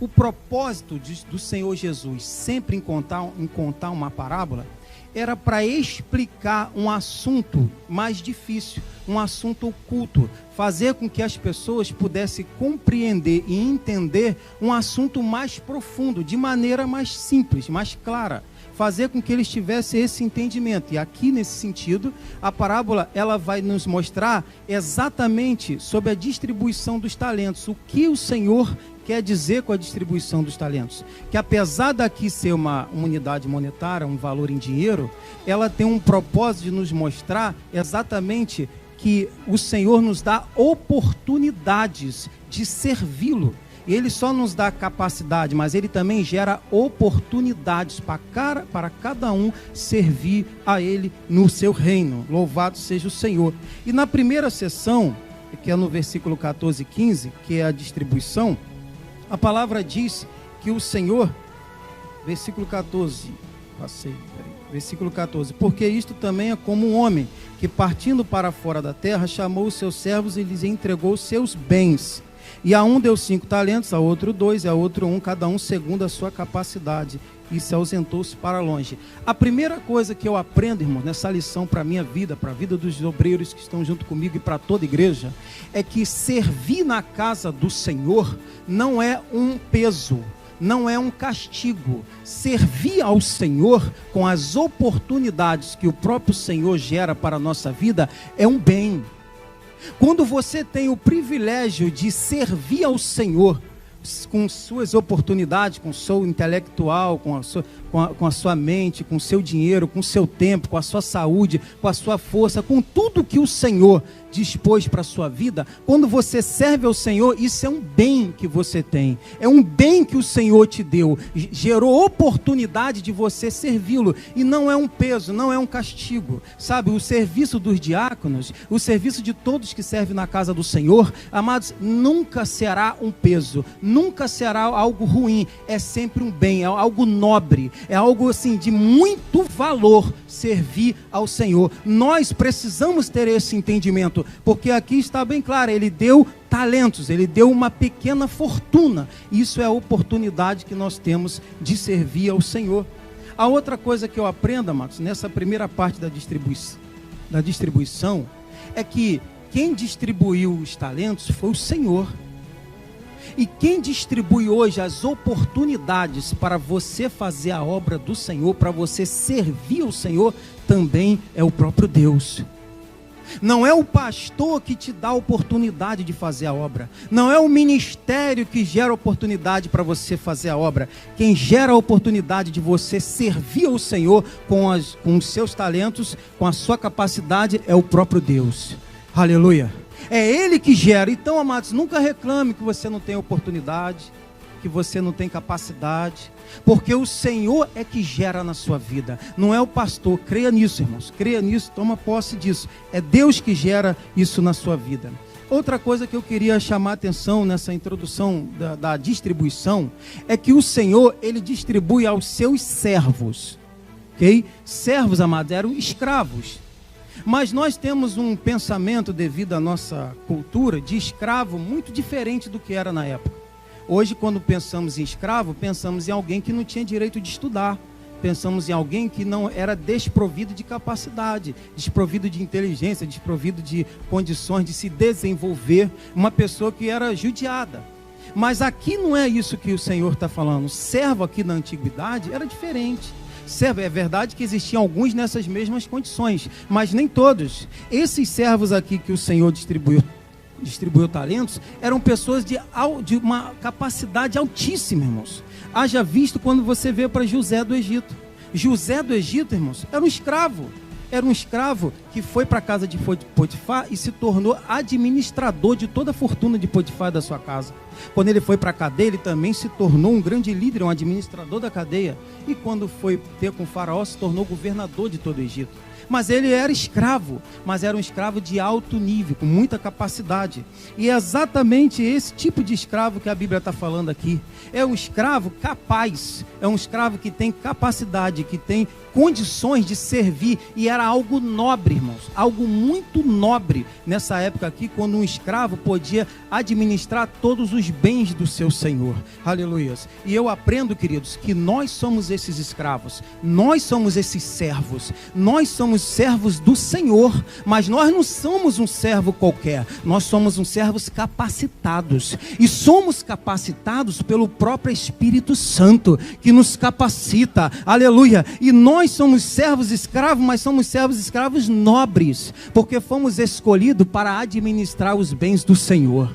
o propósito do Senhor Jesus sempre em contar uma parábola era para explicar um assunto mais difícil, um assunto oculto, fazer com que as pessoas pudessem compreender e entender um assunto mais profundo, de maneira mais simples, mais clara, fazer com que eles tivessem esse entendimento. E aqui, nesse sentido, a parábola ela vai nos mostrar exatamente sobre a distribuição dos talentos, o que o Senhor quer dizer com a distribuição dos talentos. Que apesar daqui ser uma unidade monetária, um valor em dinheiro, ela tem um propósito de nos mostrar exatamente que o Senhor nos dá oportunidades de servi-lo. E Ele só nos dá capacidade, mas Ele também gera oportunidades para cada um servir a Ele no seu reino. Louvado seja o Senhor. E na primeira sessão, que é no versículo 14 e 15, que é a distribuição, a palavra diz que o Senhor, versículo 14, versículo 14, porque isto também é como um homem que partindo para fora da terra, chamou os seus servos e lhes entregou os seus bens. E a um deu 5 talentos, a outro 2, e a outro 1, cada um segundo a sua capacidade. E se ausentou-se para longe. A primeira coisa que eu aprendo, irmão, nessa lição para a minha vida, para a vida dos obreiros que estão junto comigo e para toda a igreja, é que servir na casa do Senhor não é um peso, não é um castigo. Servir ao Senhor com as oportunidades que o próprio Senhor gera para a nossa vida é um bem. Quando você tem o privilégio de servir ao Senhor com suas oportunidades, com o seu intelectual, com a sua mente, com o seu dinheiro, com o seu tempo, com a sua saúde, com a sua força, com tudo que o Senhor dispôs para a sua vida, quando você serve ao Senhor, isso é um bem que você tem, é um bem que o Senhor te deu, gerou oportunidade de você servi-lo, e não é um peso, não é um castigo, sabe, o serviço dos diáconos, o serviço de todos que servem na casa do Senhor, amados, nunca será um peso, nunca será algo ruim, é sempre um bem, é algo nobre, é algo assim de muito valor servir ao Senhor. Nós precisamos ter esse entendimento, porque aqui está bem claro, Ele deu talentos, Ele deu uma pequena fortuna, isso é a oportunidade que nós temos de servir ao Senhor. A outra coisa que eu aprendo, amados, nessa primeira parte da distribuição, é que quem distribuiu os talentos foi o Senhor. E quem distribui hoje as oportunidades para você fazer a obra do Senhor, para você servir ao Senhor, também é o próprio Deus. Não é o pastor que te dá a oportunidade de fazer a obra. Não é o ministério que gera oportunidade para você fazer a obra. Quem gera a oportunidade de você servir ao Senhor com os seus talentos, com a sua capacidade, é o próprio Deus. Aleluia. É Ele que gera. Então, amados, nunca reclame que você não tem oportunidade, que você não tem capacidade, porque o Senhor é que gera na sua vida, não é o pastor. Creia nisso, irmãos, creia nisso, toma posse disso. É Deus que gera isso na sua vida. Outra coisa que eu queria chamar a atenção nessa introdução da distribuição, é que o Senhor, Ele distribui aos seus servos, ok? Servos, amados, eram escravos. Mas nós temos um pensamento, devido à nossa cultura, de escravo muito diferente do que era na época. Hoje, quando pensamos em escravo, pensamos em alguém que não tinha direito de estudar. Pensamos em alguém que não era desprovido de capacidade, desprovido de inteligência, desprovido de condições de se desenvolver. Uma pessoa que era judiada. Mas aqui não é isso que o Senhor está falando. Servo aqui na antiguidade era diferente. Servo, é verdade que existiam alguns nessas mesmas condições, mas nem todos. Esses servos aqui que o Senhor distribuiu talentos, eram pessoas de uma capacidade altíssima, irmãos. Haja visto quando você vê para José do Egito. José do Egito, irmãos, era um escravo. Era um escravo que foi para a casa de Potifar e se tornou administrador de toda a fortuna de Potifar da sua casa. Quando ele foi para a cadeia, ele também se tornou um grande líder, um administrador da cadeia. E quando foi ter com o faraó, se tornou governador de todo o Egito. Mas ele era escravo, mas era um escravo de alto nível, com muita capacidade. E é exatamente esse tipo de escravo que a Bíblia está falando aqui. É um escravo capaz, é um escravo que tem capacidade, que tem condições de servir, e era algo nobre, irmãos, algo muito nobre nessa época aqui, quando um escravo podia administrar todos os bens do seu senhor. Aleluia. E eu aprendo, queridos, que nós somos esses escravos, nós somos esses servos, nós somos servos do Senhor, mas nós não somos um servo qualquer, nós somos uns servos capacitados, e somos capacitados pelo próprio Espírito Santo, que nos capacita, aleluia. E nós somos servos escravos, mas somos servos escravos nobres, porque fomos escolhidos para administrar os bens do Senhor.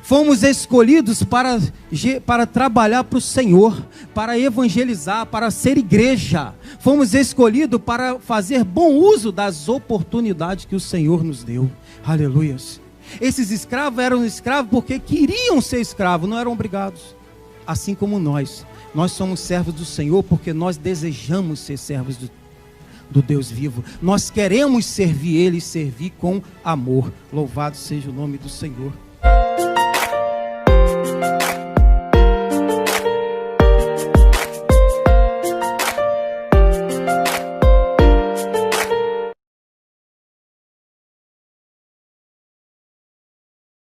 Fomos escolhidos para trabalhar para o Senhor, para evangelizar, para ser igreja. Fomos escolhidos para fazer bom uso das oportunidades que o Senhor nos deu. Aleluias. Esses escravos eram escravos porque queriam ser escravos, não eram obrigados. Assim como nós somos servos do Senhor porque nós desejamos ser servos do Deus vivo. Nós queremos servir Ele e servir com amor. Louvado seja o nome do Senhor.